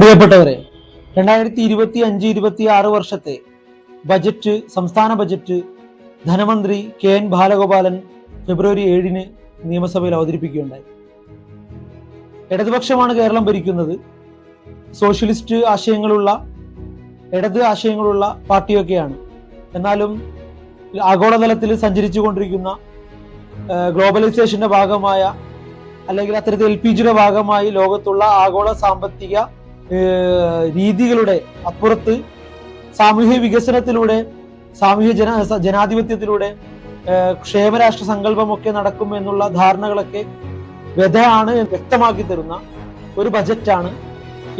പ്രിയപ്പെട്ടവരെ, 2025-26 വർഷത്തെ ബജറ്റ്, സംസ്ഥാന ബജറ്റ് ധനമന്ത്രി KN ബാലഗോപാലൻ ഫെബ്രുവരി 7 നിയമസഭയിൽ അവതരിപ്പിക്കുകയുണ്ടായി. ഇടതുപക്ഷമാണ് കേരളം ഭരിക്കുന്നത്. സോഷ്യലിസ്റ്റ് ആശയങ്ങളുള്ള, ഇടത് ആശയങ്ങളുള്ള പാർട്ടിയൊക്കെയാണ്. എന്നാലും ആഗോളതലത്തിൽ സഞ്ചരിച്ചു കൊണ്ടിരിക്കുന്ന, ഗ്ലോബലൈസേഷന്റെ ഭാഗമായ അല്ലെങ്കിൽ അത്തരത്തിൽ LPGയുടെ ഭാഗമായി ലോകത്തുള്ള ആഗോള സാമ്പത്തിക രീതികളുടെ അപ്പുറത്ത് സാമൂഹ്യ വികസനത്തിലൂടെ, ജനാധിപത്യത്തിലൂടെ ക്ഷേമരാഷ്ട്ര സങ്കല്പമൊക്കെ നടക്കും എന്നുള്ള ധാരണകളൊക്കെ വ്യഥയാണ് വ്യക്തമാക്കി തരുന്ന ഒരു ബജറ്റാണ്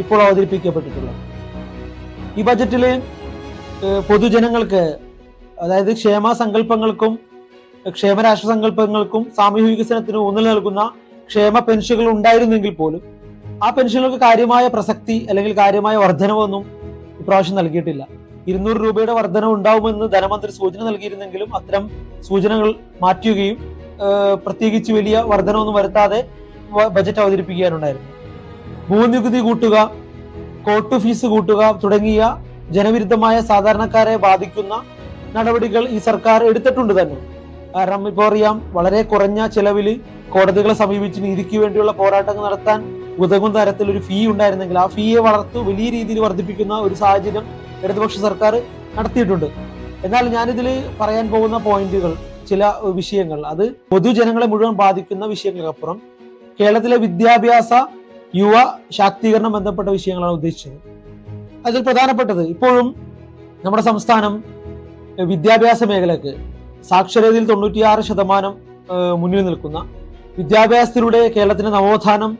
ഇപ്പോൾ അവതരിപ്പിക്കപ്പെട്ടിട്ടുള്ളത്. ഈ ബജറ്റില് പൊതുജനങ്ങൾക്ക്, അതായത് ക്ഷേമ സങ്കല്പങ്ങൾക്കും ക്ഷേമരാഷ്ട്ര സങ്കല്പങ്ങൾക്കും സാമൂഹ്യ വികസനത്തിന് ഊന്നൽ നൽകുന്ന ക്ഷേമ പെൻഷനുകൾ ഉണ്ടായിരുന്നെങ്കിൽ പോലും ആ പെൻഷനുകൾക്ക് കാര്യമായ പ്രസക്തി അല്ലെങ്കിൽ കാര്യമായ വർധനവൊന്നും ഇപ്രാവശ്യം നൽകിയിട്ടില്ല. 200 രൂപയുടെ വർധനവ് ഉണ്ടാവുമെന്ന് ധനമന്ത്രി സൂചന നൽകിയിരുന്നെങ്കിലും അത്തരം സൂചനകൾ മാറ്റുകയും പ്രത്യേകിച്ച് വലിയ വർധനവൊന്നും വരുത്താതെ ബജറ്റ് അവതരിപ്പിക്കാനുണ്ടായിരുന്നു. ഭൂനികുതി കൂട്ടുക, കോർട്ട് ഫീസ് കൂട്ടുക തുടങ്ങിയ ജനവിരുദ്ധമായ സാധാരണക്കാരെ ബാധിക്കുന്ന നടപടികൾ ഈ സർക്കാർ എടുത്തിട്ടുണ്ട് തന്നെ. കാരണം ഇപ്പോൾ അറിയാം, വളരെ കുറഞ്ഞ ചെലവിൽ കോടതികളെ സമീപിച്ച് നീതിക്ക് വേണ്ടിയുള്ള പോരാട്ടങ്ങൾ നടത്താൻ ഉതകുന്ന തരത്തിൽ ഒരു ഫീ ഉണ്ടായിരുന്നെങ്കിൽ ആ ഫീയെ വലിയ രീതിയിൽ വർദ്ധിപ്പിക്കുന്ന ഒരു സാഹചര്യം ഇടതുപക്ഷ സർക്കാർ നടത്തിയിട്ടുണ്ട്. എന്നാൽ ഞാനിതിൽ പറയാൻ പോകുന്ന പോയിന്റുകൾ, ചില വിഷയങ്ങൾ, അത് പൊതുജനങ്ങളെ മുഴുവൻ ബാധിക്കുന്ന വിഷയങ്ങൾക്കപ്പുറം കേരളത്തിലെ വിദ്യാഭ്യാസ യുവ ശാക്തീകരണം ബന്ധപ്പെട്ട വിഷയങ്ങളാണ് ഉദ്ദേശിച്ചത്. അതിൽ പ്രധാനപ്പെട്ടത്, ഇപ്പോഴും നമ്മുടെ സംസ്ഥാനം വിദ്യാഭ്യാസ മേഖലക്ക് സാക്ഷരതയിൽ 96% മുന്നിൽ നിൽക്കുന്ന, വിദ്യാഭ്യാസത്തിലൂടെ കേരളത്തിന് നവോത്ഥാനം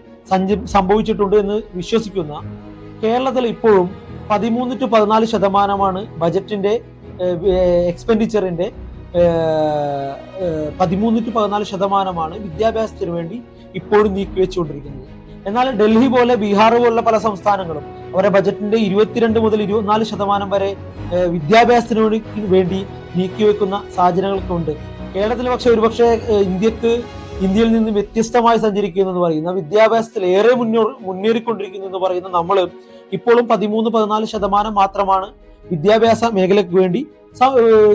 സംഭവിച്ചിട്ടുണ്ട് എന്ന് വിശ്വസിക്കുന്ന കേരളത്തിൽ ഇപ്പോഴും 13 to 14% ബജറ്റിന്റെ എക്സ്പെൻഡിച്ചറിന്റെ 13 to 14% വിദ്യാഭ്യാസത്തിന് വേണ്ടി ഇപ്പോഴും നീക്കിവെച്ചുകൊണ്ടിരിക്കുന്നത്. എന്നാൽ ഡൽഹി പോലെ, ബീഹാർ പോലുള്ള പല സംസ്ഥാനങ്ങളും അവരുടെ ബജറ്റിന്റെ 22 മുതൽ 24% വരെ വിദ്യാഭ്യാസത്തിന് വേണ്ടി നീക്കിവെക്കുന്ന സാഹചര്യങ്ങളൊക്കെ കേരളത്തിൽ പക്ഷെ ഒരുപക്ഷെ ഇന്ത്യയിൽ നിന്ന് വ്യത്യസ്തമായി സഞ്ചരിക്കുന്നു എന്ന് പറയുന്ന, വിദ്യാഭ്യാസത്തിൽ ഏറെ മുന്നേറിക്കൊണ്ടിരിക്കുന്നു എന്ന് പറയുന്ന നമ്മൾ ഇപ്പോഴും 13-14% മാത്രമാണ് വിദ്യാഭ്യാസ മേഖലയ്ക്ക് വേണ്ടി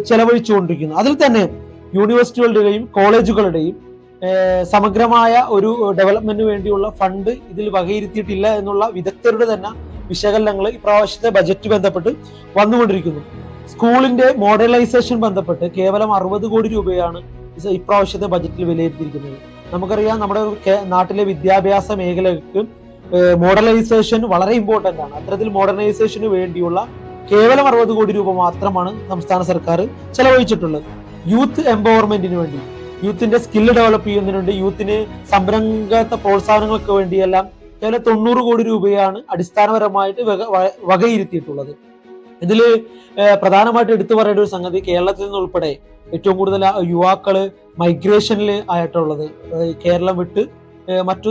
ചെലവഴിച്ചുകൊണ്ടിരിക്കുന്നത്. അതിൽ തന്നെ യൂണിവേഴ്സിറ്റികളുടെയും കോളേജുകളുടെയും സമഗ്രമായ ഒരു ഡെവലപ്മെന്റിന് വേണ്ടിയുള്ള ഫണ്ട് ഇതിൽ വകയിരുത്തിയിട്ടില്ല എന്നുള്ള വിദഗ്ധരുടെ തന്നെ വിശകലനങ്ങൾ ഇപ്രാവശ്യത്തെ ബജറ്റ് ബന്ധപ്പെട്ട് വന്നുകൊണ്ടിരിക്കുന്നു. സ്കൂളിന്റെ മോഡേണൈസേഷൻ ബന്ധപ്പെട്ട് കേവലം 60 കോടി രൂപയാണ് ഇപ്രാവശ്യത്തെ ബജറ്റിൽ വിലയിരുത്തിയിരിക്കുന്നത്. നമുക്കറിയാം, നമ്മുടെ നാട്ടിലെ വിദ്യാഭ്യാസ മേഖലയ്ക്ക് മോഡേണൈസേഷൻ വളരെ ഇമ്പോർട്ടന്റ് ആണ്. അത്തരത്തിൽ മോഡേണൈസേഷന് വേണ്ടിയുള്ള കേവലം 60 കോടി രൂപ മാത്രമാണ് സംസ്ഥാന സർക്കാർ ചെലവഴിച്ചിട്ടുള്ളത്. യൂത്ത് എംപവർമെന്റിന് വേണ്ടി, യൂത്തിന്റെ സ്കില്ല് ഡെവലപ്പ് ചെയ്യുന്നതിന് വേണ്ടി, യൂത്തിന് സംരംഭകത്വ പ്രോത്സാഹനങ്ങൾക്ക് വേണ്ടിയെല്ലാം കേവലം 90 കോടി രൂപയാണ് അടിസ്ഥാനപരമായിട്ട് വകയിരുത്തിയിട്ടുള്ളത്. ഇതിൽ പ്രധാനമായിട്ട് എടുത്തു പറയേണ്ട ഒരു സംഗതി, കേരളത്തിൽ നിന്ന് ഉൾപ്പെടെ ഏറ്റവും കൂടുതൽ യുവാക്കള് മൈഗ്രേഷനിൽ ആയിട്ടുള്ളത്, കേരളം വിട്ട് മറ്റു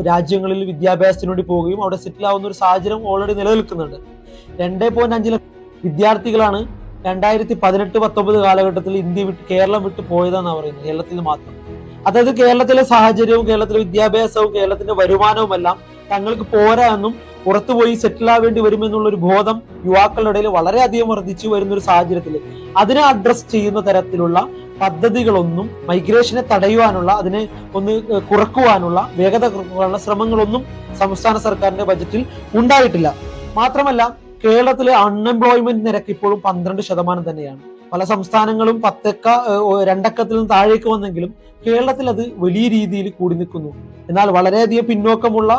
രാജ്യങ്ങളിൽ വിദ്യാഭ്യാസത്തിന് വേണ്ടി പോവുകയും അവിടെ സെറ്റിൽ ആവുന്ന ഒരു സാഹചര്യം ഓൾറെഡി നിലനിൽക്കുന്നുണ്ട്. 2.5 ലക്ഷം വിദ്യാർത്ഥികളാണ് 2018-19 കാലഘട്ടത്തിൽ കേരളം വിട്ട് പോയതെന്നാണ് പറയുന്നത്, കേരളത്തിൽ മാത്രം. അതായത് കേരളത്തിലെ സാഹചര്യവും കേരളത്തിലെ വിദ്യാഭ്യാസവും കേരളത്തിന്റെ വരുമാനവും എല്ലാം തങ്ങൾക്ക് പോരാ എന്നും പുറത്തുപോയി സെറ്റിൽ ആവേണ്ടി വരുമെന്നുള്ള ഒരു ബോധം യുവാക്കളുടെ ഇടയിൽ വളരെയധികം വർദ്ധിച്ചു വരുന്ന ഒരു സാഹചര്യത്തിൽ അതിനെ അഡ്രസ് ചെയ്യുന്ന തരത്തിലുള്ള പദ്ധതികളൊന്നും, മൈഗ്രേഷനെ തടയുവാനുള്ള, അതിനെ ഒന്ന് കുറക്കുവാനുള്ള, വേഗത കുറക്കുവാനുള്ള ശ്രമങ്ങളൊന്നും സംസ്ഥാന സർക്കാരിന്റെ ബജറ്റിൽ ഉണ്ടായിട്ടില്ല. മാത്രമല്ല, കേരളത്തിലെ അൺഎംപ്ലോയ്മെന്റ് നിരക്ക് ഇപ്പോഴും 12% തന്നെയാണ്. പല സംസ്ഥാനങ്ങളും 2 അക്കത്തിൽ നിന്ന് താഴേക്ക് വന്നെങ്കിലും കേരളത്തിൽ അത് വലിയ രീതിയിൽ കൂടി നിൽക്കുന്നു. എന്നാൽ വളരെയധികം പിന്നോക്കമുള്ള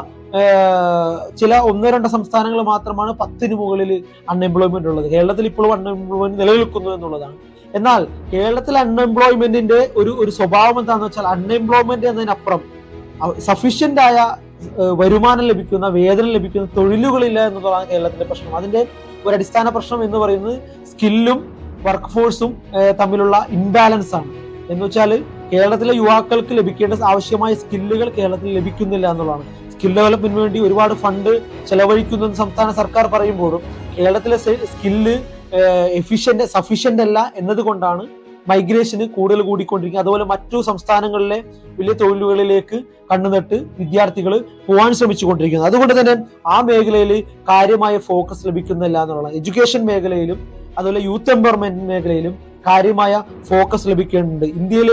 ചില 1-2 സംസ്ഥാനങ്ങൾ മാത്രമാണ് 10 മുകളിൽ അൺഎംപ്ലോയ്മെന്റ് ഉള്ളത്. കേരളത്തിൽ ഇപ്പോഴും അൺഎംപ്ലോയ്മെന്റ് നിലനിൽക്കുന്നു എന്നുള്ളതാണ്. എന്നാൽ കേരളത്തിൽ അൺഎംപ്ലോയ്മെന്റിന്റെ ഒരു സ്വഭാവം എന്താണെന്ന് വെച്ചാൽ, അൺഎംപ്ലോയ്മെന്റ് എന്നതിനപ്പുറം സഫീഷ്യന്റ് ആയ വരുമാനം ലഭിക്കുന്ന, വേതനം ലഭിക്കുന്ന തൊഴിലുകളില്ല എന്നുള്ളതാണ് കേരളത്തിന്റെ പ്രശ്നം. അതിന്റെ ഒരു അടിസ്ഥാന പ്രശ്നം എന്ന് പറയുന്നത് സ്കില്ലും വർക്ക് ഫോഴ്സും തമ്മിലുള്ള ഇംബാലൻസ് ആണ്. എന്ന് വെച്ചാൽ കേരളത്തിലെ യുവാക്കൾക്ക് ലഭിക്കേണ്ട ആവശ്യമായ സ്കില്ലുകൾ കേരളത്തിൽ ലഭിക്കുന്നില്ല എന്നുള്ളതാണ്. സ്കിൽ ഡെവലപ്മെന്റിന് വേണ്ടി ഒരുപാട് ഫണ്ട് ചെലവഴിക്കുന്ന സംസ്ഥാന സർക്കാർ പറയുമ്പോഴും കേരളത്തിലെ സ്കില്ല് സഫീഷ്യന്റ് അല്ല എന്നതുകൊണ്ടാണ് മൈഗ്രേഷന് കൂടുതൽ കൂടിക്കൊണ്ടിരിക്കുക. അതുപോലെ മറ്റു സംസ്ഥാനങ്ങളിലെ വലിയ തൊഴിലുകളിലേക്ക് കണ്ണുനട്ട് വിദ്യാർത്ഥികൾ പോകാൻ ശ്രമിച്ചുകൊണ്ടിരിക്കുന്നത്. അതുകൊണ്ട് തന്നെ ആ മേഖലയിൽ കാര്യമായ ഫോക്കസ് ലഭിക്കുന്നില്ല എന്നുള്ളതാണ്. എഡ്യൂക്കേഷൻ മേഖലയിലും അതുപോലെ യൂത്ത് എംപവർമെന്റ് മേഖലയിലും കാര്യമായ ഫോക്കസ് ലഭിക്കുന്നുണ്ട്. ഇന്ത്യയിൽ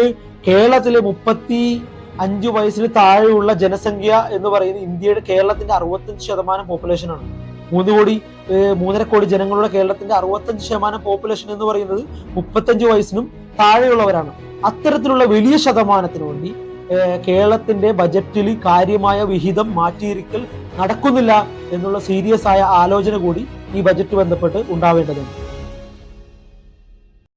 കേരളത്തിലെ 35 വയസ്സിന് താഴെയുള്ള ജനസംഖ്യ എന്ന് പറയുന്നത് കേരളത്തിന്റെ 65% പോപ്പുലേഷനാണ്. 3.5 കോടി ജനങ്ങളുടെ കേരളത്തിന്റെ 65% പോപ്പുലേഷൻ എന്ന് പറയുന്നത് 35 വയസ്സിനും താഴെയുള്ളവരാണ്. അത്തരത്തിലുള്ള വലിയ ശതമാനത്തിന് വേണ്ടി കേരളത്തിന്റെ ബജറ്റിൽ കാര്യമായ വിഹിതം മാറ്റിയിരിക്കൽ നടക്കുന്നില്ല എന്നുള്ള സീരിയസ് ആയ ആലോചന കൂടി ഈ ബജറ്റ് ബന്ധപ്പെട്ട് ഉണ്ടാവേണ്ടതുണ്ട്.